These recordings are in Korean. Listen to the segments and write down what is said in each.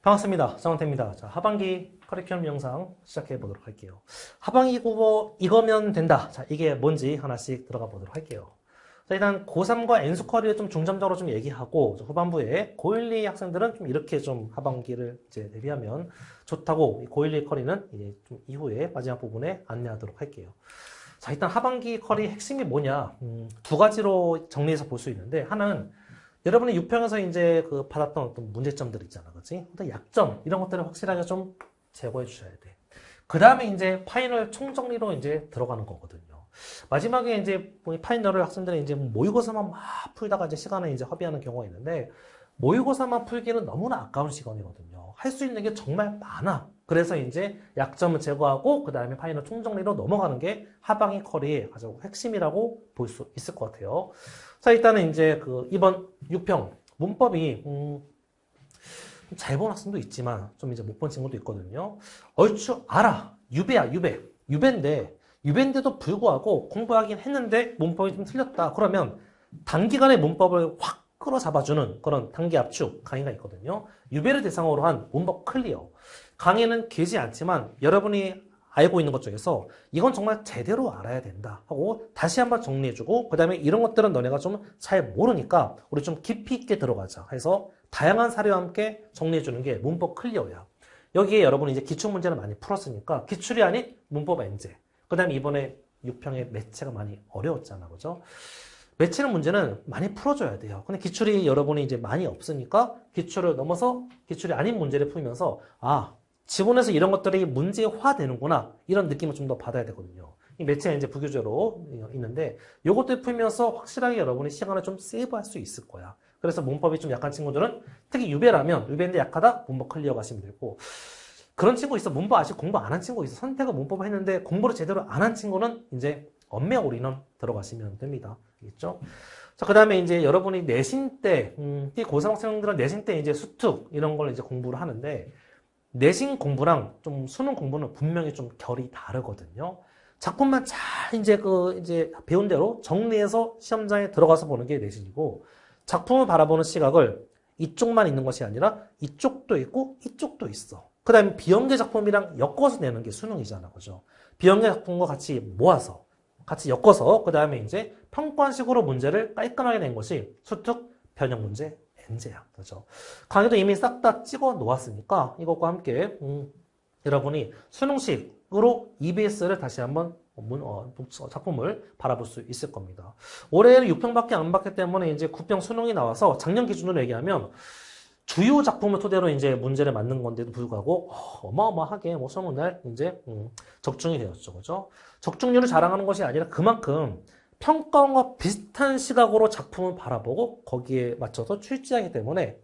반갑습니다. 정원태입니다. 자, 하반기 커리큘럼 영상 시작해 보도록 할게요. 하반기 국어 이거면 된다. 자, 이게 뭔지 하나씩 들어가 보도록 할게요. 자, 일단 고3과 N수커리를 좀 중점적으로 좀 얘기하고, 후반부에 고1, 2 학생들은 좀 이렇게 좀 하반기를 이제 대비하면 좋다고, 고1, 2 커리는 이제 좀 이후에 마지막 부분에 안내하도록 할게요. 자, 일단 하반기 커리 핵심이 뭐냐? 두 가지로 정리해서 볼 수 있는데, 하나는 여러분이 유평에서 이제 그 받았던 어떤 문제점들 있잖아, 그치? 어떤 약점, 이런 것들을 확실하게 좀 제거해 주셔야 돼. 그 다음에 이제 파이널 총정리로 이제 들어가는 거거든요. 마지막에 이제 파이널을 학생들이 이제 모의고사만 막 풀다가 이제 시간을 이제 허비하는 경우가 있는데, 모의고사만 풀기는 너무나 아까운 시간이거든요. 할 수 있는 게 정말 많아. 그래서 이제 약점을 제거하고, 그 다음에 파이널 총정리로 넘어가는 게 하반기 커리의 가장 핵심이라고 볼 수 있을 것 같아요. 자, 일단은 이제 그 이번 6평 문법이 잘 본 학생도 있지만 좀 이제 못 본 친구도 있거든요. 얼추 알아. 유배야, 유배. 유배인데도 불구하고 공부하긴 했는데 문법이 좀 틀렸다. 그러면 단기간에 문법을 확 끌어잡아주는 그런 단기 압축 강의가 있거든요. 유배를 대상으로 한 문법 클리어. 강의는 길지 않지만 여러분이 알고 있는 것 중에서 이건 정말 제대로 알아야 된다 하고 다시 한번 정리해주고, 그 다음에 이런 것들은 너네가 좀 잘 모르니까 우리 좀 깊이 있게 들어가자 해서 다양한 사례와 함께 정리해주는 게 문법 클리어야. 여기에 여러분이 이제 기출문제를 많이 풀었으니까 기출이 아닌 문법 엔제. 그 다음에 이번에 6평의 매체가 많이 어려웠잖아, 그죠? 매치는 문제는 많이 풀어줘야 돼요. 근데 기출이 여러분이 이제 많이 없으니까 기출을 넘어서 기출이 아닌 문제를 풀면서 지문에서 이런 것들이 문제화 되는구나, 이런 느낌을 좀 더 받아야 되거든요. 이 매체는 이제 부교재로 있는데 요것들 풀면서 확실하게 여러분이 시간을 좀 세이브할 수 있을 거야. 그래서 문법이 좀 약한 친구들은 특히 유배인데 약하다, 문법 클리어 가시면 되고, 그런 친구 있어. 문법 아직 공부 안 한 친구 있어. 선택을 문법을 했는데 공부를 제대로 안 한 친구는 이제 엄매 올인원 들어가시면 됩니다. 알겠죠? 자, 그 다음에 이제 여러분이 내신 때, 고3 학생들은 내신 때 이제 수특 이런 걸 이제 공부를 하는데, 내신 공부랑 좀 수능 공부는 분명히 좀 결이 다르거든요. 작품만 잘 이제 배운 대로 정리해서 시험장에 들어가서 보는 게 내신이고, 작품을 바라보는 시각을 이쪽만 있는 것이 아니라 이쪽도 있고 이쪽도 있어. 그 다음에 비연계 작품이랑 엮어서 내는 게 수능이잖아, 그죠? 비연계 작품과 같이 모아서, 같이 엮어서, 그 다음에 이제 평가식으로 문제를 깔끔하게 낸 것이 수특 변형 문제 엔제야, 그죠? 강의도 이미 싹 다 찍어 놓았으니까 이것과 함께 여러분이 수능식으로 EBS를 다시 한번 작품을 바라볼 수 있을 겁니다. 올해는 6평밖에 안 받기 때문에 이제 9평 수능이 나와서 작년 기준으로 얘기하면 주요 작품을 토대로 이제 문제를 만든 건데도 불구하고 어마어마하게 뭐 수능날 이제 적중이 되었죠, 그죠? 적중률을 자랑하는 것이 아니라 그만큼 평가원과 비슷한 시각으로 작품을 바라보고 거기에 맞춰서 출제하기 때문에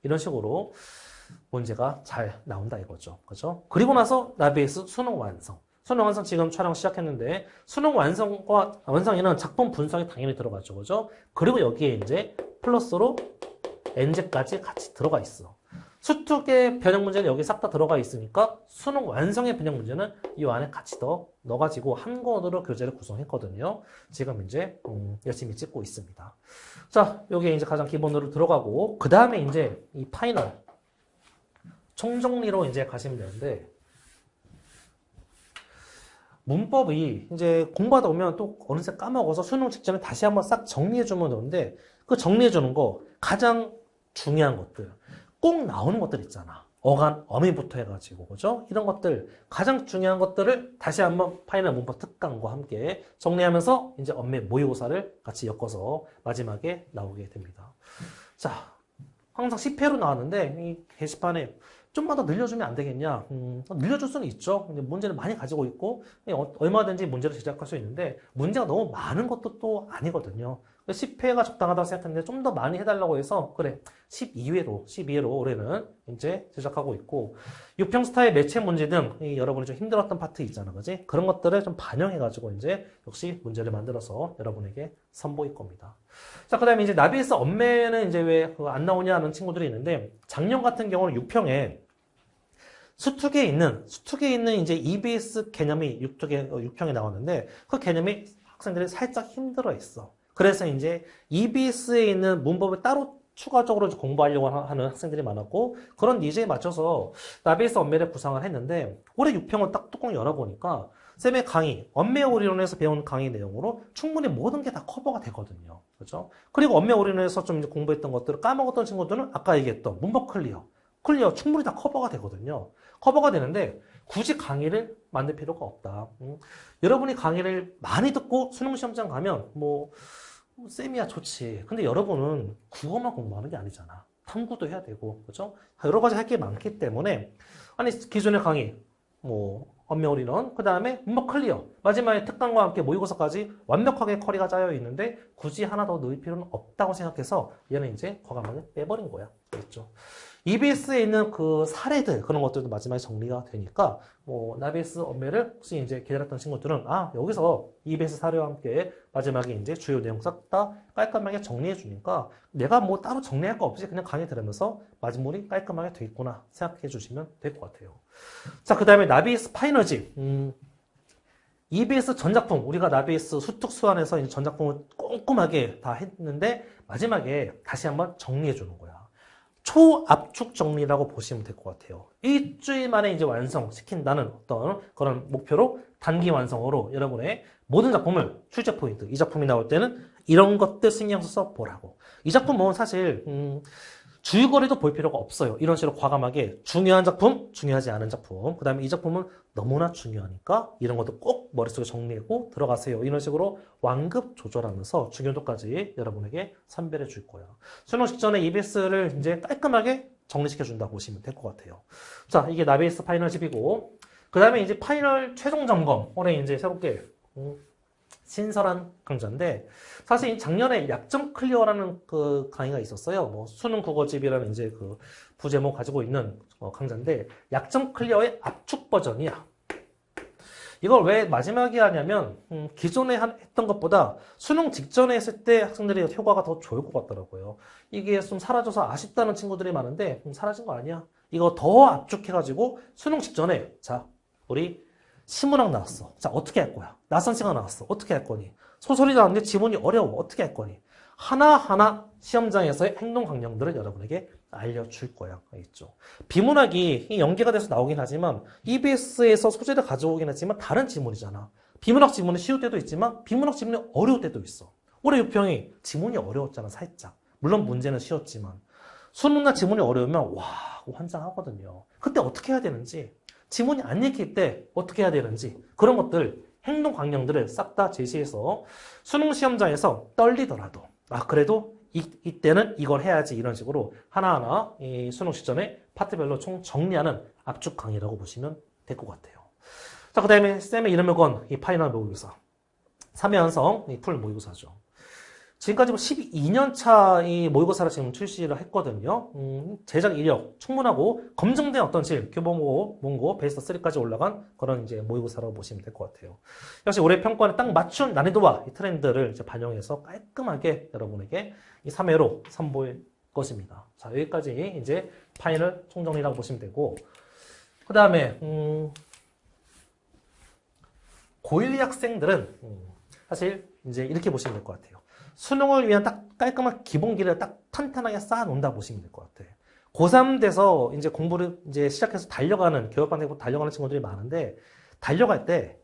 이런 식으로 문제가 잘 나온다 이거죠. 그죠? 그리고 나서 나비에스 수능 완성. 수능 완성 지금 촬영 시작했는데, 수능 완성에는 작품 분석이 당연히 들어가죠. 그죠? 그리고 여기에 이제 플러스로 엔제까지 같이 들어가 있어. 수특의 변형 문제는 여기 싹 다 들어가 있으니까 수능 완성의 변형 문제는 이 안에 같이 더 넣어가지고 한 권으로 교재를 구성했거든요. 지금 이제 열심히 찍고 있습니다. 자, 여기에 이제 가장 기본으로 들어가고, 그 다음에 이제 이 파이널 총정리로 이제 가시면 되는데, 문법이 이제 공부하다 보면 또 어느새 까먹어서 수능 직전에 다시 한번 싹 정리해주면 되는데, 그 정리해주는 거 가장 중요한 것들, 꼭 나오는 것들 있잖아. 어간, 어미부터 해가지고, 그죠? 이런 것들, 가장 중요한 것들을 다시 한번 파이널 문법 특강과 함께 정리하면서 이제 엄매 모의고사를 같이 엮어서 마지막에 나오게 됩니다. 자, 항상 10회로 나왔는데, 이 게시판에 좀만 더 늘려주면 안 되겠냐? 늘려줄 수는 있죠. 근데 문제를 많이 가지고 있고, 얼마든지 문제를 제작할 수 있는데, 문제가 너무 많은 것도 또 아니거든요. 10회가 적당하다고 생각했는데 좀 더 많이 해달라고 해서 그래 12회로 올해는 이제 제작하고 있고, 6평 스타일 매체 문제 등 여러분이 좀 힘들었던 파트 있잖아, 그지? 그런 것들을 좀 반영해가지고 이제 역시 문제를 만들어서 여러분에게 선보일 겁니다. 자, 그 다음에 이제 나비에스 엄매는 이제 왜 안 나오냐 하는 친구들이 있는데, 작년 같은 경우는 6평에 수특에 있는 이제 EBS 개념이 6평에 나왔는데, 그 개념이 학생들이 살짝 힘들어 했어. 그래서 이제 EBS에 있는 문법을 따로 추가적으로 이제 공부하려고 하는 학생들이 많았고 그런 니즈에 맞춰서 나베이스 언멜을 구상을 했는데 올해 6평을 딱 뚜껑 열어보니까 쌤의 강의, 언매 오리론에서 배운 강의 내용으로 충분히 모든 게 다 커버가 되거든요. 그렇죠? 그리고 언매 오리론에서 좀 이제 공부했던 것들을 까먹었던 친구들은 아까 얘기했던 문법 클리어 충분히 다 커버가 되거든요. 커버가 되는데 굳이 강의를 만들 필요가 없다. 여러분이 강의를 많이 듣고 수능 시험장 가면 뭐 쌤이야 좋지. 근데 여러분은 국어만 공부하는 게 아니잖아. 탐구도 해야 되고, 그렇죠? 여러 가지 할 게 많기 때문에 아니 기존의 강의, 뭐 언매오리론, 그 다음에 문법 클리어, 마지막에 특강과 함께 모의고사까지 완벽하게 커리가 짜여 있는데 굳이 하나 더 넣을 필요는 없다고 생각해서 얘는 이제 과감하게 빼버린 거야. 그렇죠? EBS에 있는 그 사례들 그런 것들도 마지막에 정리가 되니까 뭐 나베이스 언매를 혹시 이제 기다렸던 친구들은 아 여기서 EBS 사례와 함께 마지막에 이제 주요 내용 싹 다 깔끔하게 정리해 주니까 내가 뭐 따로 정리할 거 없이 그냥 강의 들으면서 마지막이 깔끔하게 돼 있구나 생각해 주시면 될 것 같아요. 자, 그 다음에 나베이스 파이너지. EBS 전작품, 우리가 나베이스 수특수안에서 이제 전작품을 꼼꼼하게 다 했는데 마지막에 다시 한번 정리해 주는 거야. 초압축 정리라고 보시면 될 것 같아요. 일주일 만에 이제 완성시킨다는 어떤 그런 목표로 단기 완성으로 여러분의 모든 작품을 출제 포인트, 이 작품이 나올 때는 이런 것들 신경 써서 보라고. 이 작품은 사실 줄거리도 볼 필요가 없어요. 이런 식으로 과감하게 중요한 작품, 중요하지 않은 작품, 그 다음에 이 작품은 너무나 중요하니까 이런 것도 꼭 머릿속에 정리하고 들어가세요. 이런 식으로 완급 조절하면서 중요도까지 여러분에게 선별해 줄 거예요. 수능 직전에 EBS를 이제 깔끔하게 정리시켜 준다고 보시면 될 것 같아요. 자, 이게 나베이스 파이널 10이고, 그 다음에 이제 파이널 최종 점검, 올해 이제 새롭게 신설한 강좌인데 사실 작년에 약점 클리어라는 그 강의가 있었어요. 뭐 수능 국어집이라는 이제 그 부제목 가지고 있는 강좌인데 약점 클리어의 압축 버전이야. 이걸 왜 마지막에 하냐면 기존에 했던 것보다 수능 직전에 했을 때 학생들이 효과가 더 좋을 것 같더라고요. 이게 좀 사라져서 아쉽다는 친구들이 많은데 사라진 거 아니야. 이거 더 압축해가지고 수능 직전에 자 우리 시문학 나왔어. 자, 어떻게 할 거야? 낯선 시간 나왔어. 어떻게 할 거니? 소설이 나왔는데 지문이 어려워. 어떻게 할 거니? 하나하나 시험장에서의 행동 강령들을 여러분에게 알려줄 거야. 알겠죠? 비문학이 연계가 돼서 나오긴 하지만 EBS에서 소재를 가져오긴 했지만 다른 지문이잖아. 비문학 지문은 쉬울 때도 있지만 비문학 지문이 어려울 때도 있어. 올해 6평이 지문이 어려웠잖아. 살짝. 물론 문제는 쉬웠지만 수능날 지문이 어려우면 와 환장하거든요. 그때 어떻게 해야 되는지 지문이 안 읽힐 때 어떻게 해야 되는지 그런 것들 행동 강령들을 싹 다 제시해서 수능 시험장에서 떨리더라도 그래도 이때는 이걸 해야지 이런 식으로 하나하나 이 수능 시점에 파트별로 총 정리하는 압축 강의라고 보시면 될 것 같아요. 자, 그 다음에 쌤의 이름을 건 이 파이널 모의고사 3회 완성 풀 모의고사죠. 지금까지 12년 차 이 모의고사를 지금 출시를 했거든요. 제작 이력 충분하고 검증된 어떤 질, 교보고, 문고, 베이스 3까지 올라간 그런 이제 모의고사라고 보시면 될 것 같아요. 역시 올해 평가에 딱 맞춘 난이도와 이 트렌드를 이제 반영해서 깔끔하게 여러분에게 이 3회로 선보일 것입니다. 자, 여기까지 이제 파이널 총정리라고 보시면 되고, 그 다음에 고1 학생들은 사실 이제 이렇게 보시면 될 것 같아요. 수능을 위한 딱 깔끔한 기본기를 딱 탄탄하게 쌓아놓는다 보시면 될 것 같아. 고3 돼서 이제 공부를 이제 시작해서 달려가는, 교육반대로 달려가는 친구들이 많은데, 달려갈 때,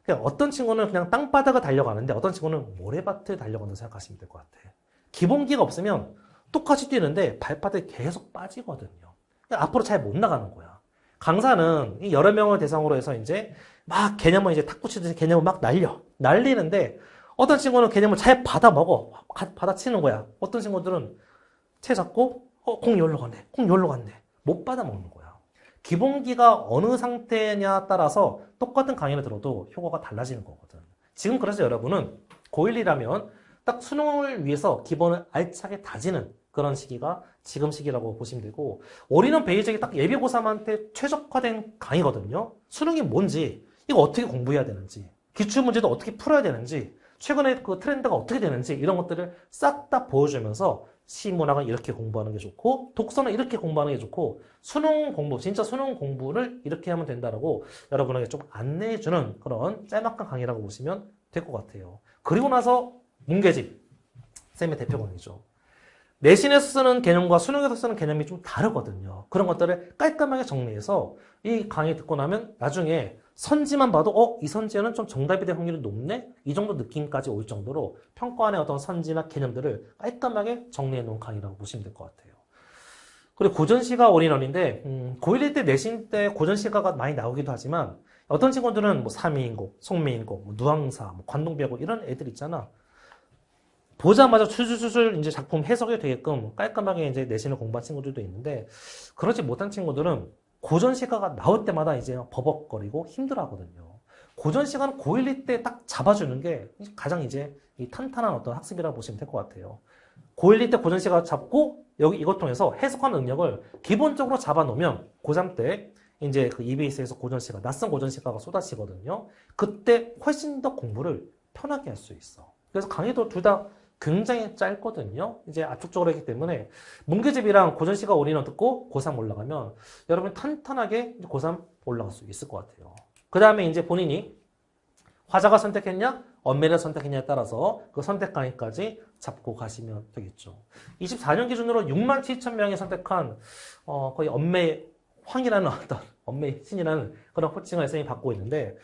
그냥 어떤 친구는 그냥 땅바닥을 달려가는데, 어떤 친구는 모래밭을 달려간다고 생각하시면 될 것 같아. 기본기가 없으면 똑같이 뛰는데 발바닥이 계속 빠지거든요. 앞으로 잘 못 나가는 거야. 강사는 이 여러 명을 대상으로 해서 이제 막 개념을 이제 탁구 치듯이 개념을 막 날리는데, 어떤 친구는 개념을 잘 받아 먹어. 받아치는 거야. 어떤 친구들은 채 잡고, 공 여기로 갔네. 공 여기로 갔네. 못 받아 먹는 거야. 기본기가 어느 상태냐에 따라서 똑같은 강의를 들어도 효과가 달라지는 거거든. 지금 그래서 여러분은 고1이라면 딱 수능을 위해서 기본을 알차게 다지는 그런 시기가 지금 시기라고 보시면 되고, 올인원 베이직이 딱 예비 고3한테 최적화된 강의거든요. 수능이 뭔지, 이거 어떻게 공부해야 되는지, 기출문제도 어떻게 풀어야 되는지, 최근에 그 트렌드가 어떻게 되는지 이런 것들을 싹 다 보여주면서 시문학은 이렇게 공부하는 게 좋고 독서는 이렇게 공부하는 게 좋고 수능 공부, 진짜 수능 공부를 이렇게 하면 된다라고 여러분에게 좀 안내해주는 그런 짤막한 강의라고 보시면 될 것 같아요. 그리고 나서 문계집, 쌤의 대표강의죠. 내신에서 쓰는 개념과 수능에서 쓰는 개념이 좀 다르거든요. 그런 것들을 깔끔하게 정리해서 이 강의 듣고 나면 나중에 선지만 봐도 이 선지에는 좀 정답이 될 확률이 높네? 이 정도 느낌까지 올 정도로 평가원의 어떤 선지나 개념들을 깔끔하게 정리해 놓은 강의라고 보시면 될 것 같아요. 그리고 고전시가 올인원인데 고1 때 내신 때 고전시가가 많이 나오기도 하지만 어떤 친구들은 뭐 삼이인곡, 송미인곡, 뭐 누앙사, 뭐 관동배곡 이런 애들 있잖아. 보자마자 술술술 이제 작품 해석이 되게끔 깔끔하게 이제 내신을 공부한 친구들도 있는데 그러지 못한 친구들은 고전 시가가 나올 때마다 이제 버벅거리고 힘들어하거든요. 고전 시간 고1 때 딱 잡아주는 게 가장 이제 이 탄탄한 어떤 학습이라고 보시면 될 것 같아요. 고1 때 고전 시가 잡고 여기 이것 통해서 해석하는 능력을 기본적으로 잡아놓으면 고3 때 이제 그 EBS에서 고전 시가 낯선 고전 시가가 쏟아지거든요. 그때 훨씬 더 공부를 편하게 할 수 있어. 그래서 강의도 둘 다 굉장히 짧거든요. 이제 압축적으로 했기 때문에 문계집이랑 고전시가 올인원 듣고 고3 올라가면 여러분 탄탄하게 고3 올라갈 수 있을 것 같아요. 그 다음에 이제 본인이 화자가 선택했냐, 언매를 선택했냐에 따라서 그 선택 강의까지 잡고 가시면 되겠죠. 24년 기준으로 6만 7천 명이 선택한 거의 언매 황이라는 어떤 언매 신이라는 그런 호칭을 쌤이 받고 있는데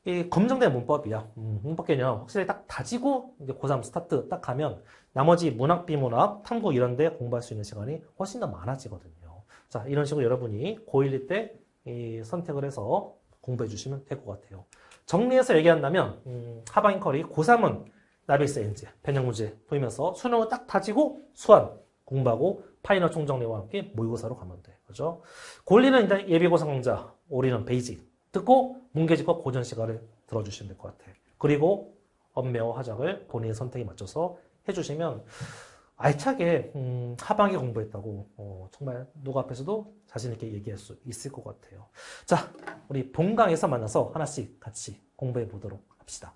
이 검증된 문법이야. 문법 개념 확실히 딱 다지고 이제 고3 스타트 딱 하면 나머지 문학, 비문학, 탐구 이런 데 공부할 수 있는 시간이 훨씬 더 많아지거든요. 자, 이런 식으로 여러분이 고1 때 이 선택을 해서 공부해 주시면 될 것 같아요. 정리해서 얘기한다면 하방인 커리 고3은 나비스 엔즈, 변형 문제 보이면서 수능을 딱 다지고 수완 공부하고 파이널 총정리와 함께 모의고사로 가면 돼. 그죠? 고1은 일단 예비고사 강좌, 올인원 베이직 듣고 문계집과 고전 시간을 들어주시면 될 것 같아. 그리고 언매와 화작을 본인의 선택에 맞춰서 해주시면 알차게 하반기 공부했다고 정말 누구 앞에서도 자신 있게 얘기할 수 있을 것 같아요. 자, 우리 본강에서 만나서 하나씩 같이 공부해 보도록 합시다.